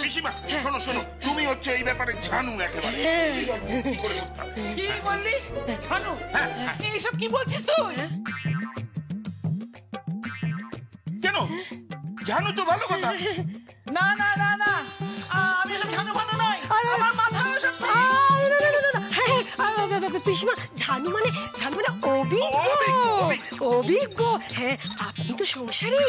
পিসিমা শোনো শোনো, তুমি হচ্ছে এই ব্যাপারে জানো একেবারে। কি বললি জানো? এইসব কি বলছিস তুই? কেন জানো তো ভালো কথা। না না না না, আমি এসব জানো ভালো নয়, আমার মাথা ওসব পিসিমা ঝানু মানে অভিজ্ঞ। হ্যাঁ, আপনি তো সংসারে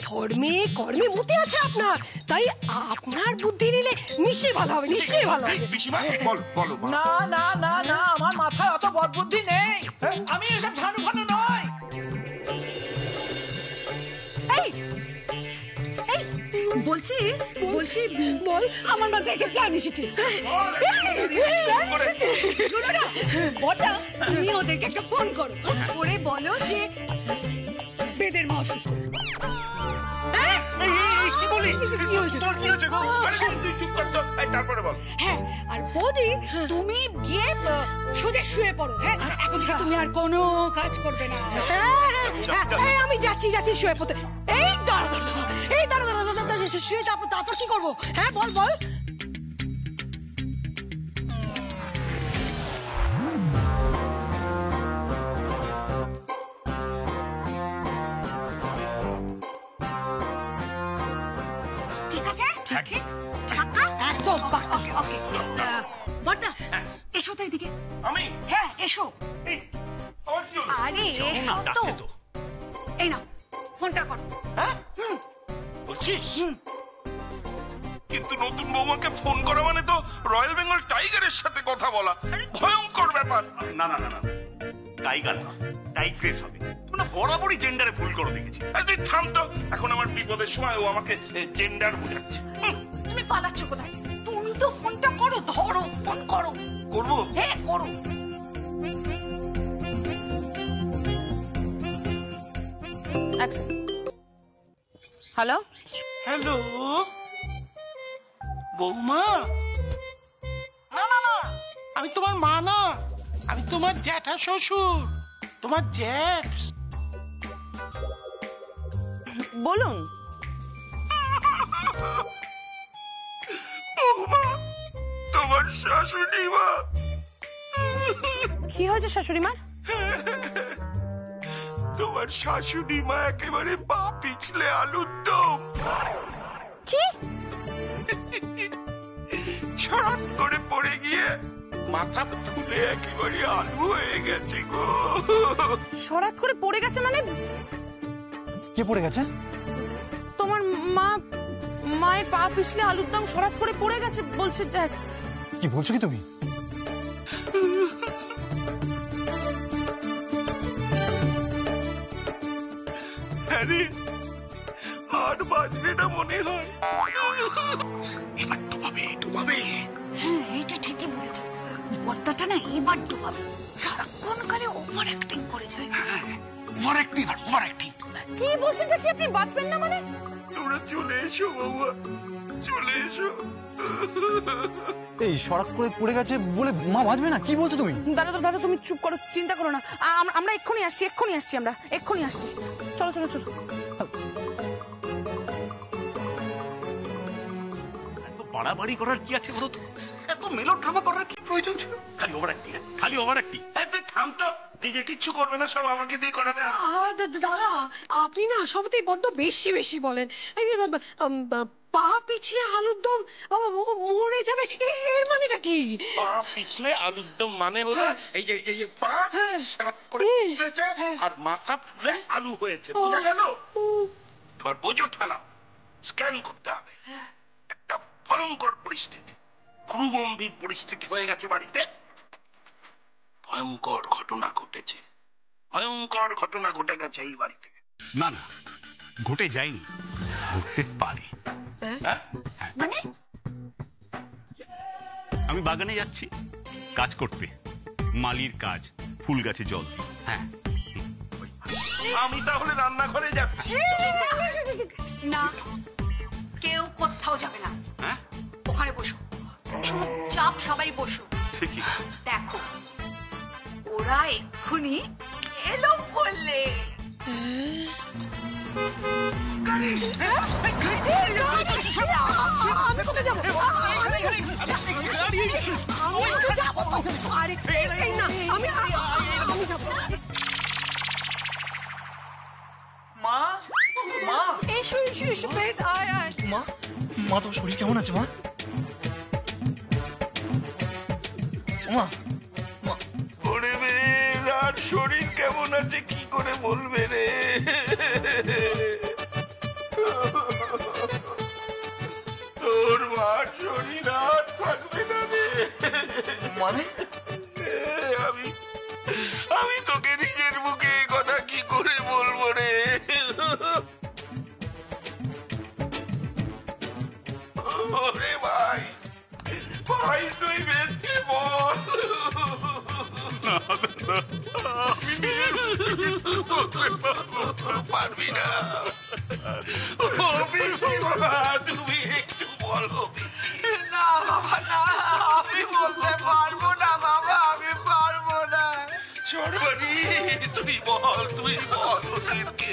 ধর্মে কর্মে মতে আছে আপনার, তাই আপনার বুদ্ধি নিলে নিশ্চয়ই ভালো হবে, নিশ্চয়ই ভালো হবে। পিসিমা বলো বলো। না না না না, আমার মাথায় অত বদ বুদ্ধি নেই, আমি এসব জানো ভালো নয়। বলছি বল, আমার মাথায় একটা প্ল্যান এসেছে। তুমি ওদেরকে একটা ফোন করো, করে বলো যে বেদের মা অসুস্থ। তারপরে বল। হ্যাঁ, আর বৌদি তুমি গিয়ে সোজা শুয়ে পড়ো। হ্যাঁ, এখন তুমি আর কোনো কাজ করবে না। আমি যাচ্ছি শুয়ে পড়তে। এই দাঁড়া শুয়ে যাবো, তারপর কি করবো? হ্যাঁ বল। ঠিক আছে, একদম ওকে। বড়দা এসো তো এদিকে। আমি? হ্যাঁ এসো। আরে এসো তো। এই নাও ফোনটা করো। হ্যাঁ বলছিস? কিন্তু নতুন বৌমাকে ফোন করা মানে তো রয়্যাল বেঙ্গল টাইগারের সাথে কথা বলা, ভয়ঙ্কর ব্যাপার। না না না না, টাইগার না, টাইগ্রেস হবে। তোমরা বরাবরই জেন্ডারে ভুল করো দেখেছি। তুই থাম তো, এখন আমার বিপদের সময় ও আমাকে জেন্ডার বোঝাচ্ছে। তুমি পালাচ্ছ কোথায়? তুমি তো ফোনটা করো, ধরো, ফোন করো। করবো? হ্যাঁ করো। হ্যালো হ্যালো বৌমা? না না না, আমি তোমার মা না, আমি তোমার জ্যাঠা শ্বশুর, তোমার জ্যাঠ। বলুন। বৌমা তোমার শাশুড়ি মা। কি হয়েছে শাশুড়ি মার? তোমার শাশুড়ি মা একেবারে পা পিছলে আলুর দম। কি? ছড়াত করে পড়ে গিয়ে মাথা ফুলে একেবারে আলু হয়ে গেছে গো। সরাত করে পড়ে গেছে মানে? কে পড়ে গেছে? তোমার মায়ের পা পিছলে আলুর দম সরাত করে পড়ে গেছে বলছে জ্যাক্স। কি বলছো কি তুমি? আরে আর বাজবে না মনে হয়। এবার ডুবাবে। হ্যাঁ এইটা ঠিকই বলেছো, বর্তাটা না এবার ডুবাবে। সারাক্ষণ কালে ওভার অ্যাক্টিং করে যায়। Over acting. কি বলছেন কি আপনি বাঁচবেন না মানে? তোমরা চলে এসো বাবা, চলে এসো। এই সড়ক করে পড়ে গেছে বলে মা বাঁচবে না? কি বলছো তুমি? দাদা তুমি চুপ করো, চিন্তা করো না, আমরা এক্ষুনি আসছি, আমরা এক্ষুনি আসছি। চলো। এত বাড়াবাড়ি করার কি আছে বলো তো? এত মেলোড্রামা করার কি প্রয়োজন ছিল? খালি ওভার অ্যাক্টিং। থাম তো, নিজে কিচ্ছু করবে না, সব আমাকে দিয়ে করাবে। দাদা আপনি না সবতেই বড্ড বেশি বলেন। পা পিছলে আলুর দম মরে যাবে, এর মানেটা কি? পা পিছলে আলুর দম মানে হলো এই যে পা করে পিছলেছে আর মাথা ফুলে আলু হয়েছে, বুঝা গেল? এবার বোঝো ঠালা, স্ক্যান করতে হবে। একটা ভয়ঙ্কর পরিস্থিতি, গুরুগম্ভীর পরিস্থিতি হয়ে গেছে বাড়িতে। ভয়ঙ্কর ঘটনা ঘটে গেছে এই বাড়িতে। না না, ঘটে যায়নি, ঘটতে পারে। মানে? আমি বাগানে যাচ্ছি কাজ করতে, মালির কাজ, ফুল গাছে জল। হ্যাঁ, আমি তাহলে রান্নাঘরে যাচ্ছি। না, কেউ কোথাও যাবে না। হ্যাঁ, ওখানে বসো, চুপচাপ সবাই বসো। দেখো ওরা এক্ষুনি এলো বললে। আমি কোথায় যাবো? আমি তো যাবো তো। আরে এই না, আমি যাবো। মা মা এসো এসো এসো বেদ, আয় আয়। মা মা তোমার শরীর কেমন আছে মা? মা মা ওরে বেদ, আর শরীর কেমন আছে কি করে বলবে রে? তোর মার শরীর আর থাকবে না রে। মানে আমি তোকে নিজের মুখে এ কথা কি করে বলবো রে? ওরে ভাই, ভাই তুই বেদকে বল। আমি নিজের মুখে বলতে পারবি না। ও পিসিমা, তুমি একটু বলো। না বাবা না, আমি বলতে পারবো না বাবা, আমি পারবো না। সর্বাণী, তুই বল ওদেরকে।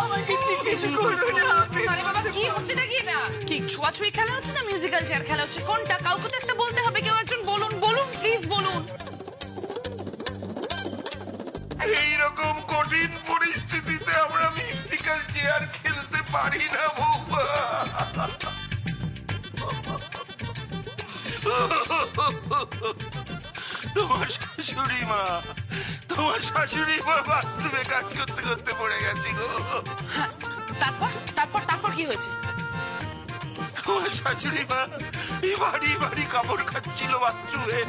আমাকে জিজ্ঞেস করো না। আরে বাবা, কি হচ্ছে না কি না? কি ছোঁয়াছুঁয়ি খেলা হচ্ছে না মিউজিক্যাল চেয়ার খেলা হচ্ছে? কোনটা? কাউকে তো একটা বলতে হবে। কেউ একজন বলুন, বলুন প্লিজ বলুন। এইরকম কঠিন পরিস্থিতিতে আমরা মিউজিক্যাল চেয়ার খেলতে পারি না বৌমা। তোমার শাশুড়ি মা বাথরুমে কাজ করতে করতে পড়ে গেছে গো। তারপর কি হয়েছে? তোমার শাশুড়ি মা এই বাড়ি কাপড় কাচ্ছিল বাথরুমে।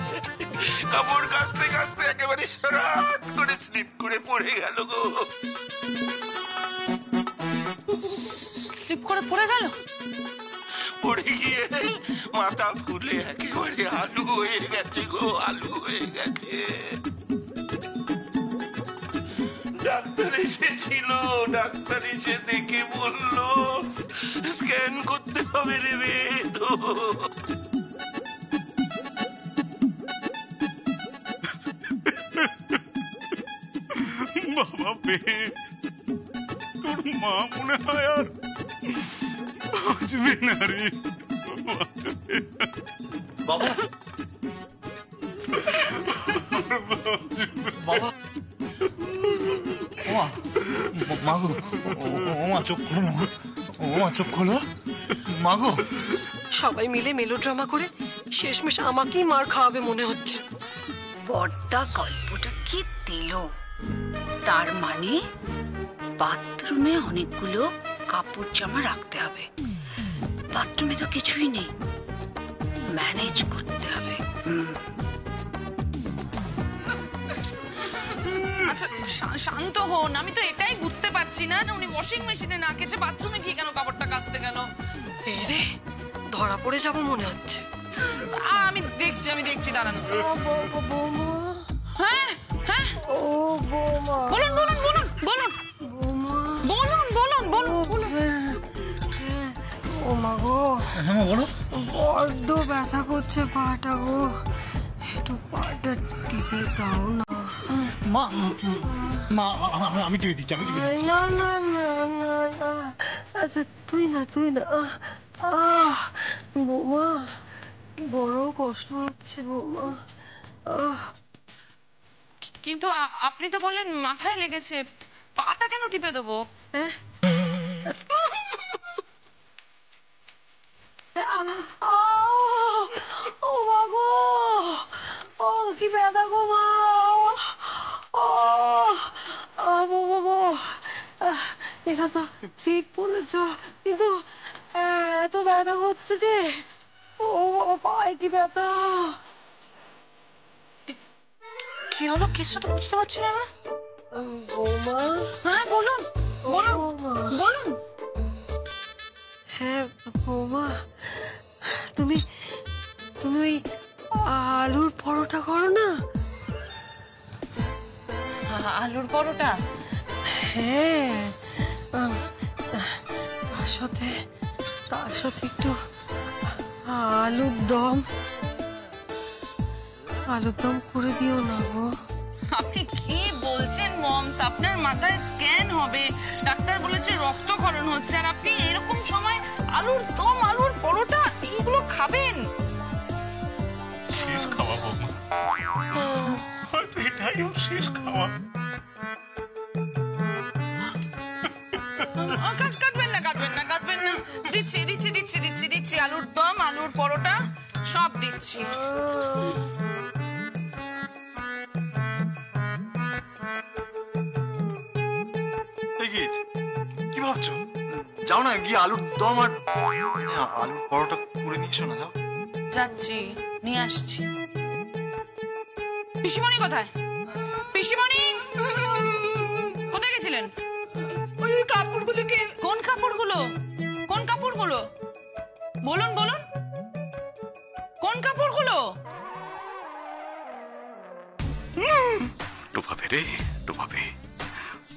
কাপড় কাচতে কাচতে একেবারে সরাত করে স্লিপ করে পড়ে গেল গো। স্লিপ করে পড়ে গেল? পড়ে গিয়ে মাথা ফুলে একেবারে আলু হয়ে গেছে গো, আলু হয়ে গেছে। ডাক্তার এসেছিল, ডাক্তার এসে দেখে বললো স্ক্যান করতে হবে রে বেদ। বাবা বেদ, তোর মা মনে হয় আর বাঁচবে না রে, বাঁচবে না। বাবা বাবা ওমা মাগো, ওমা চোখ খোলো না, ওমা চোখ খোলো মাগো। সবাই মিলে মেলোড্রামা করে শেষমেশ আমাকেই মার খাওয়াবে মনে হচ্ছে। বড়দা গল্পটা কি দিল? তার মানে বাথরুমে অনেকগুলো কাপড় জামা রাখতে হবে। বাথরুমে তো কিছুই নেই, ম্যানেজ করতে হবে। আচ্ছা শান্ত হন। আমি তো এটাই বুঝতে পারছি না, উনি ওয়াশিং মেশিনে না কেচে বাথরুমে গিয়ে কেন কাপড়টা কাচতে গেল? এই রে, ধরা পড়ে যাব মনে হচ্ছে। আমি দেখছি দাঁড়ান। হ্যাঁ হ্যাঁ, ও বৌমা, বলুন বলুন বলুন বলুন বলুন বলুন বলুন। ও মা গো, হ্যাঁ বলো। বড্ড ব্যথা করছে পাটা গো, একটু পাটা টিপে দাও না। মা মা আমি টিপে দিচ্ছি, আমি টিপে দিচ্ছি। না না না না না, আচ্ছা তুই না বৌমা, বড় কষ্ট হচ্ছে বৌমা। কিন্তু আপনি তো বললেন মাথায় লেগেছে, পাটা কেন টিপে দেবো? ও মা গো, ও কি ব্যথা গো মা। এটা তো ঠিক বলেছ, কিন্তু এত ব্যথা হচ্ছে যে, ও পায়ে কি ব্যথা। কি হলো? কিছু তো বুঝতে পারছি না। বৌমা, হ্যাঁ বলুন বলুন বলুন। হ্যাঁ বৌমা, তুমি ওই আলুর পরোটা করো না? আলুর পরোটা? হ্যাঁ, তার সাথে একটু আলুর দম করে দিও না গো। আপনি কি বলছেন মমস? আপনার মাথায় স্ক্যান হবে, ডাক্তার বলেছে রক্তক্ষরণ হচ্ছে, আর আপনি এরকম সময় আলুর দম, আলুর পরোটা এইগুলো খাবেন? শেষ খাওয়া বৌমা, হয়তো এটাই ওর শেষ খাওয়া। কাটবেন না, দিচ্ছি আলুর দম, আলুর পরোটা সব দিচ্ছি। কি ভাবছো? যাও না, গিয়ে আলুর দম আর আলুর পরোটা করে নিয়ে এসো না, যাও। যাচ্ছি, নিয়ে আসছি। পিসিমণি কোথায়? পিসিমণি কোথায় গেছিলেন? ওই কাপড়গুলো কে? কোন কাপড়গুলো? কোন কাপড়গুলো? বলুন কোন কাপড়গুলো? টোভাবে রে টোভাবে,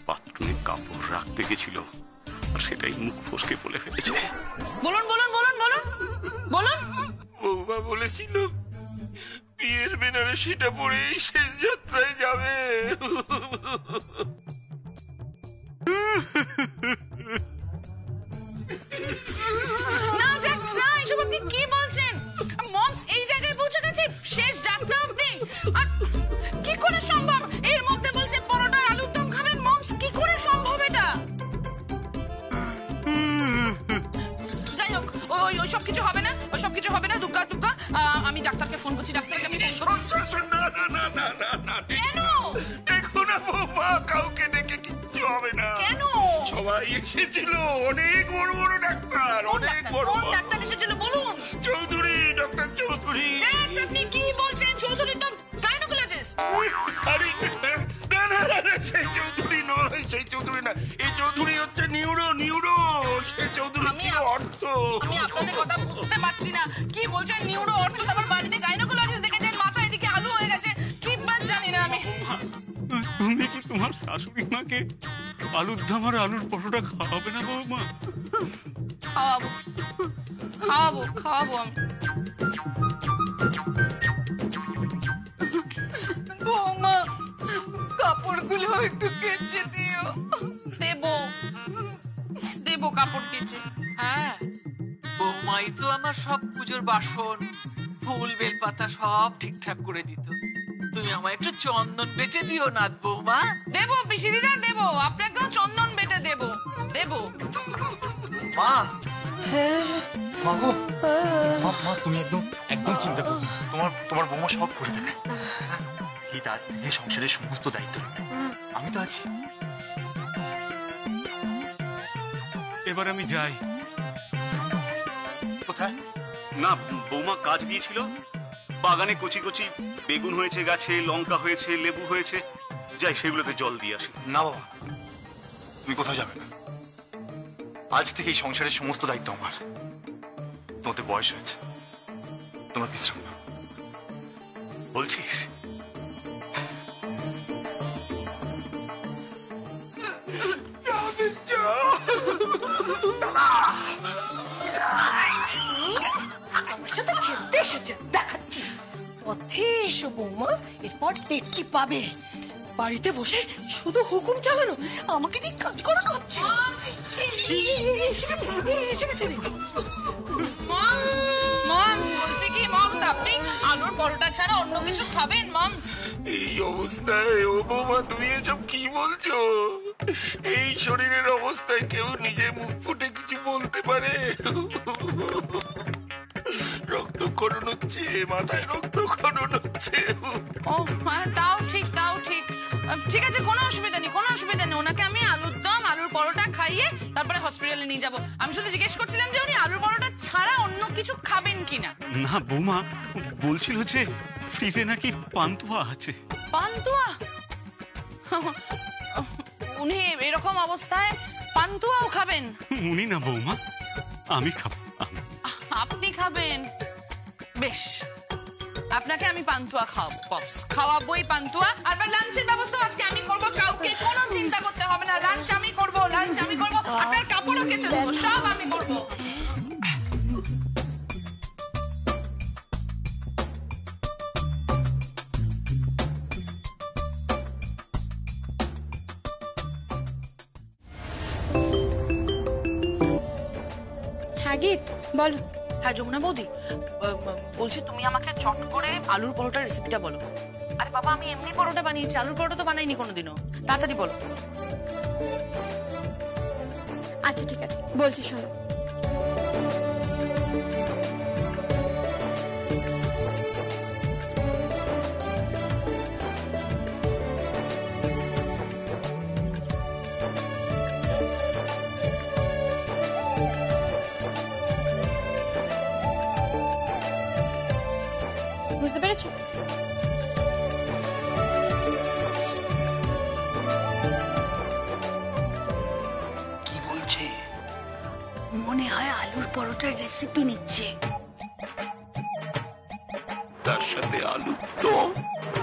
বাথরুমে কাপড় রাখতে গেছিল আর সেটাই মুখ ফসকে বলে ফেলেছে। বলুন বৌমা বলেছিল বিয়ের বেনারসিটা পরেই শেষ যাত্রায় যাবে। না জ্যাক্স, না, এসব আপনি কি বলছেন? মমস এই জায়গায় পৌঁছে গেছে শেষ যাত্রা অবধি, আর কি করে সম্ভব? এর মধ্যে বলছে পরোটার আলুর দম খাবেন। মমস, কি করে সম্ভব এটা? যাই হোক, ওই সব কিছু হবে না, দুগ্গা। আমি ডাক্তারকে ফোন করছি, কেন? দেখো না বৌমা, কাউকে ডেকে কিচ্ছু হবে না। কেন? সবাই এসেছিল, অনেক বড় বড় ডাক্তার, অনেক বড়। কোন ডাক্তার এসেছিল বলুন? চৌধুরী, ডক্টর চৌধুরী। জ্যাক্স, আপনি কি বলছেন? চৌধুরী তো গাইনোকোলজিস্ট। আরে না, সেই চৌধুরী নয়, সেই চৌধুরী না, এই চৌধুরী হচ্ছে নিউরো। সেই চৌধুরী ছিল অর্থ। আমি আপনাদের কথা বুঝতে পারছি না, কি বলছেন? নিউরো, অর্থ, তারপর বাড়িতে গাইনোকোলজিস্ট দেখেছেন, মাথা এদিকে আলু হয়ে গেছে, কি বাদ জানি না আমি। তুমি কি তোমার শাশুড়ি মাকে আলুর দম আর আলুর পরোটা খাওয়াবে না বৌমা? খাওয়াবো আমি। বৌমা, কাপড়গুলো একটু কেচে দিও। দেবো কাপড় কেচে। হ্যাঁ, বৌমাই তো আমার সব পুজোর বাসন, ফুল বেলপাতা সব ঠিকঠাক করে দিত। তুমি আমায় একটু চন্দন বেটে দিও না বৌমা। দেবো পিসিদিদা, দেবো, আপনাকেও চন্দন বেটে দেবো। মা, মা গো, মা তুমি একদম চিন্তা করো না। তোমার বৌমা সব করে দেবে। এই আজ থেকে সংসারের সমস্ত দায়িত্ব নেবে, আমি তো আছি। এবার আমি যাই। কোথায়? না, বৌমা কাজ দিয়েছিল, বাগানে কচি কচি বেগুন হয়েছে, গাছে লঙ্কা হয়েছে, লেবু হয়েছে, যাই সেগুলোতে জল দিয়ে আসি। না বাবা, তুমি কোথাও যাবে না। আজ থেকে এই সংসারের সমস্ত দায়িত্ব আমার। তোমাদের বয়স হয়েছে, তোমরা বিশ্রাম নাও। বলছিস? দেখাচ্ছি পথে এসো বৌমা, এরপর টেকটি পাবে। বাড়িতে বসে শুধু হুকুম চালানো, আমাকে দিয়ে কাজ করানো হচ্ছে। এসে গেছে। মমস বলছে কি, মমস আপনি আলুর পরোটা ছাড়া অন্য কিছু খাবেন? মমস, এই অবস্থায় ও বৌমা তুমি এসব কি বলছো? এই শরীরের অবস্থায় কেউ নিজে মুখ ফুটে কিছু বলতে পারে? রক্তক্ষরণ হচ্ছে, মাথায় রক্তক্ষরণ হচ্ছে। ও হ্যাঁ, তাও ঠিক। ঠিক আছে, কোনো অসুবিধা নেই। ওনাকে আমি আলুর দম, আলুর পরোটা খাইয়ে তারপরে হসপিটালে নিয়ে যাবো। আমি শুধু জিজ্ঞেস করছিলাম যে উনি আলুর পরোটা ছাড়া অন্য কিছু খাবেন কিনা। না বৌমা, বলছিল যে ফ্রিজে নাকি পান্তুয়া আছে। পান্তুয়া? উনি এরকম অবস্থায় পান্তুয়াও খাবেন? উনি না বৌমা, আমি খাবো। আপনি খাবেন? বেশ, আপনাকে আমি পান্তুয়া খাওয়াবো। পপস খাওয়াবোই পান্তুয়া। আর লাঞ্চের ব্যবস্থা আজকে আমি করবো, কাউকে কোনো চিন্তা করতে হবে না। লাঞ্চ আমি করবো। আপনার কাপড়ও কেচে দেবো, সব আমি করবো। হ্যাঁ গীত বল। হ্যাঁ যমুনা বৌদি, বলছি তুমি আমাকে চট করে আলুর পরোটার রেসিপিটা বলো। আরে বাবা, আমি এমনি পরোটা বানিয়েছি, আলুর পরোটা তো বানাইনি কোনোদিনও। তাড়াতাড়ি বলো। আচ্ছা ঠিক আছে, বলছি শোনো। বুঝতে পেরেছো? কি বলছে? মনে হয় আলুর পরোটার রেসিপি নিচ্ছে। তার সাথে আলু দম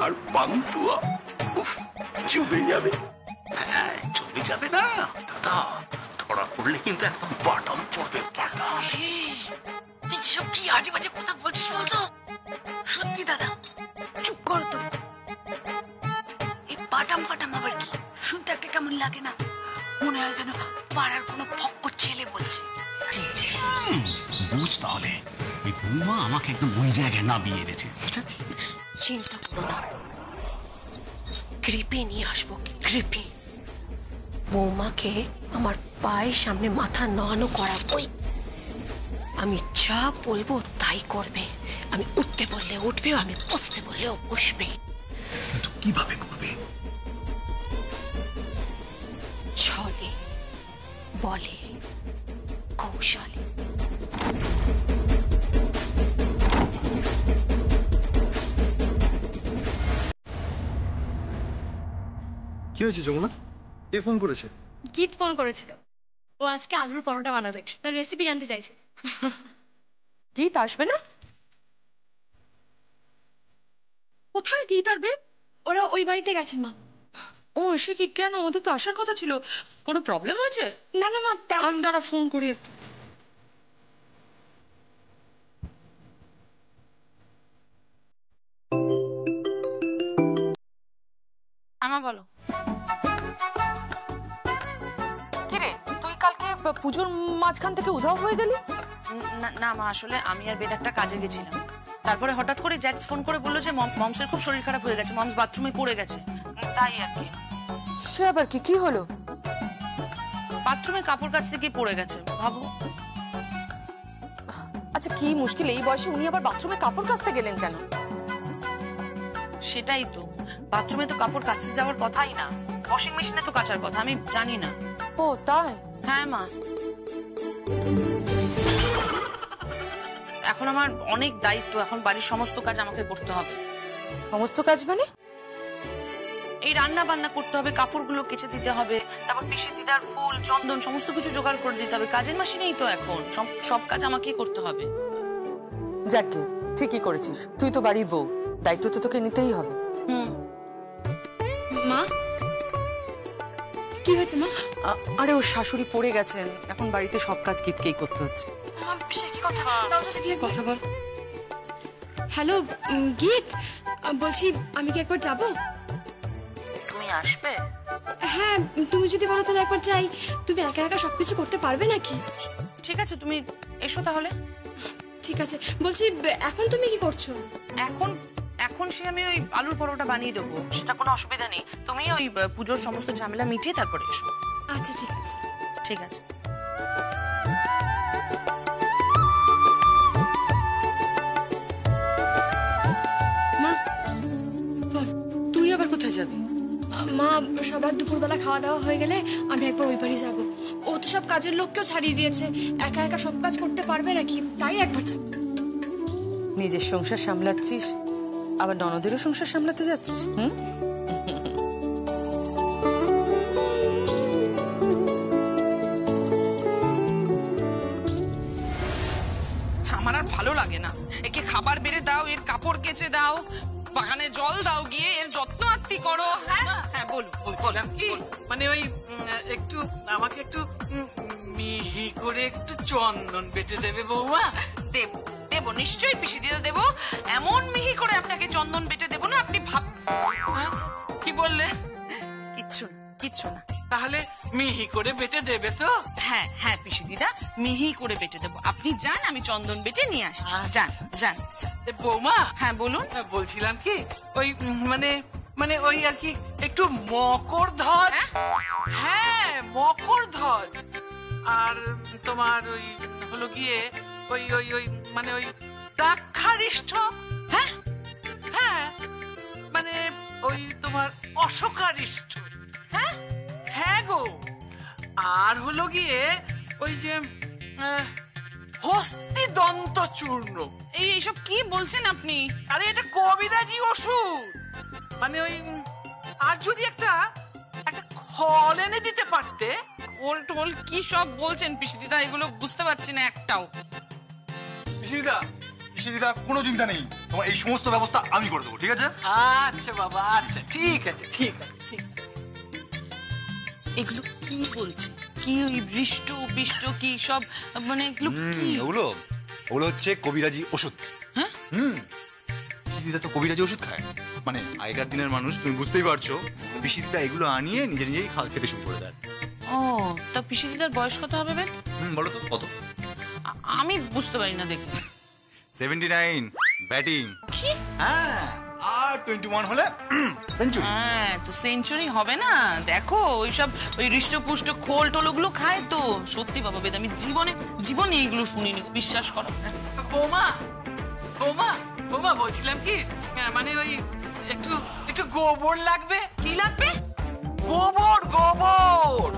আর পান্তুয়া, উফ, জমে যাবে। হ্যাঁ, জমে যাবে না দাদা, ধরা পড়লে কিন্তু একদম বাটাম পড়বে, বাটাম। তুই সব কি আজে বাজে কথা বলছিস বলতো? সত্যি দাদা, চুপ কর তো। এই বাটাম ফাটাম আবার কি? শুনতে একটা কেমন লাগে না? মনে হয় যেন পাড়ার কোনো ফক্কর ছেলে বলছে। বুঝ তাহলে, এই বৌমা আমাকে একদম ওই জায়গায় নামিয়ে এনেছে, বুঝেছিস? চিন্তা করো না, কৃপি নিয়ে আসবো, কৃপি। বৌমাকে আমার পায়ের সামনে মাথা নাড়ানো করাবই। আমি যা বলবো তাই করবে। আমি উঠতে বললে উঠবে, আমি বসতে বললেও বসবে। কিন্তু কিভাবে করবে? ছলে, বলে, কৌশলে। কি হয়েছে যমুনা? কে ফোন করেছে? গীত ফোন করেছিল, ও আজকে আলুর পরোটা বানাবে, তার রেসিপি জানতে চাইছে। গীত আসবে না? কোথায় গীত আর বেদ? ওরা ওই বাড়িতে গেছেন মা। ও সে কি, কেন? ওদের তো আসার কথা ছিল। কোনো প্রবলেম হয়েছে? না না মা, আমি দাঁড়া ফোন করি একটু। আমা বলো। কিরে, তুই কালকে পুজোর মাঝখান থেকে উধাও হয়ে গেলি? না মা, আসলে আমি আর বেদ একটা কাজে গেছিলাম। তারপরে হঠাৎ করে জ্যাক্স ফোন করে বললো যে মমসের খুব শরীর খারাপ হয়ে গেছে, মমস বাথরুমে পড়ে গেছে। তাই আর কি। সে আবার কি হলো? বাথরুমে কাপড় কাচতে গিয়ে পড়ে গেছে, ভাবো। আচ্ছা, কি মুশকিল এই বয়সে উনি আবার বাথরুমে কাপড় কাচতে গেলেন কেন? সেটাই তো, বাথরুমে তো কাপড় কাচতে যাওয়ার কথাই না, ওয়াশিং মেশিনে তো কাচার কথা। আমি জানি না। ও তাই? হ্যাঁ মা, এখন আমার অনেক দায়িত্ব, এখন বাড়ির সমস্ত কাজ আমাকে করতে হবে। সমস্ত কাজ মানে? এই রান্না বান্না করতে হবে, কাপড়গুলো কেচে দিতে হবে, তারপর পিসি দিদার ফুল চন্দন সমস্ত কিছু জোগাড় করে দিতে হবে। কাজের মাসি নেই তো এখন, সব কাজ আমাকেই করতে হবে। যাকে ঠিকই করেছিস, তুই তো বাড়ির বউ, দায়িত্ব তো তোকে নিতেই হবে। মা কি হয়েছে মা? আরে ওর শাশুড়ি পড়ে গেছেন, এখন বাড়িতে সব কাজ গীতকেই করতে হচ্ছে। সে কি কথা? দাও তো দেখি কথা বল। হ্যালো গীত, বলছি আমি কি একবার যাব? তুমি আসবে? হ্যাঁ, তুমি যদি বলো তাহলে একবার যাই। তুমি একা একা সবকিছু করতে পারবে নাকি? ঠিক আছে, তুমি এসো তাহলে। ঠিক আছে, বলছি এখন তুমি কি করছো? এখন সে আমি ওই আলুর পরোটা বানিয়ে দেবো, সেটা কোনো অসুবিধা নেই। তুমি ওই পুজোর সমস্ত ঝামেলা মিটিয়ে তারপরে এসো। আচ্ছা ঠিক আছে। ঠিক আছে। মা বল, তুই আবার কোথায় যাবি? মা সবার দুপুরবেলা খাওয়া দাওয়া হয়ে গেলে আমি একবার ওই বাড়ি যাবো। ও তো সব কাজের লোককেও ছাড়িয়ে দিয়েছে, একা একা সব কাজ করতে পারবে নাকি, তাই একবার যাব। নিজের সংসার সামলাচ্ছিস, আবার ননদেরও সংসার সামলাতে যাচ্ছিস? আমার আর ভালো লাগে না। একে খাবার বেড়ে দাও, এর কাপড় কেচে দাও, বাগানে জল দাও, গিয়ে এর যত্ন আত্তি করো। হ্যাঁ বলো। বলছিলাম কি, মানে ওই একটু আমাকে একটু মিহি করে একটু চন্দন বেটে দেবে বৌমা? দেবো নিশ্চয়ই, পিসি দিদা দেবো। এমন মিহি করে আপনাকে চন্দন বেটে দেবো না, আপনি ভাব। কি বললে? কিচ্ছু না। কিচ্ছু না। তাহলে মিহি করে বেটে দেবে তো? হ্যাঁ হ্যাঁ পিসি দিদা, মিহি করে বেটে দেবো। আপনি যান, আমি চন্দন বেটে নিয়ে আসছি। যান যান যান। বৌমা, হ্যাঁ বলুন। বলছিলাম কি, ওই মানে ওই আর কি একটু মকর ধ্বজ। হ্যাঁ মকর ধ্বজ। আর তোমার ওই হলো গিয়ে ওই ওই ওই মানে ওই দ্রাক্ষারিষ্ঠ। হ্যাঁ হ্যাঁ মানে ওই তোমার অশোকারিষ্ঠ। হ্যাঁ হ্যাঁ গো। আর হলো গিয়ে ওই যে হস্তি দন্ত চূর্ণ। এইসব কি বলছেন আপনি? আরে এটা কবিরাজি ওষুধ। মানে ওই আর যদি একটা খল এনে দিতে পারতে। ওল টোল কি সব বলছেন পিসি দিদা, এগুলো বুঝতে পারছি না একটাও। পিসি দিদা কোনো চিন্তা নেই, তোমার এই সমস্ত ব্যবস্থা আমি করে দেবো, ঠিক আছে? আচ্ছা বাবা, আচ্ছা ঠিক আছে ঠিক আছে ঠিক আছে। এগুলো কি বলছে? কি ওই বৃষ্ট কি সব, মানে এগুলো কি? ওগুলো হচ্ছে কবিরাজি ওষুধ। হ্যাঁ পিসি দিদা তো কবিরাজি ওষুধ খায়, মানে আগেকার দিনের মানুষ, তুমি বুঝতেই পারছো। পিসি দিদা এগুলো আনিয়ে নিজেই খেতে শুরু করে দেয়। ও, তা পিসি দিদার বয়স কত হবে বেন? বলো তো কত? আমি বুঝতে পারি না দেখে। 79 ব্যাটিং। কি? হ্যাঁ, আর 21 হলে সেঞ্চুরি। হ্যাঁ, তো সেঞ্চুরি হবে না। দেখো ওইসব ওই হৃষ্টপুষ্ট খোল টোল ওগুলো খায় তো। সত্যি বাবা বেদ, আমি জীবনে এইগুলো শুনিনি, বিশ্বাস করো। বৌমা বৌমা বৌমা বলছিলাম কি, মানে ওই একটু গোবর লাগবে। কি লাগবে? গোবর গোবর।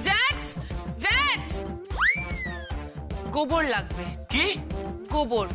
জ্যাক্স গোবর লাগবে। কি? গোবর।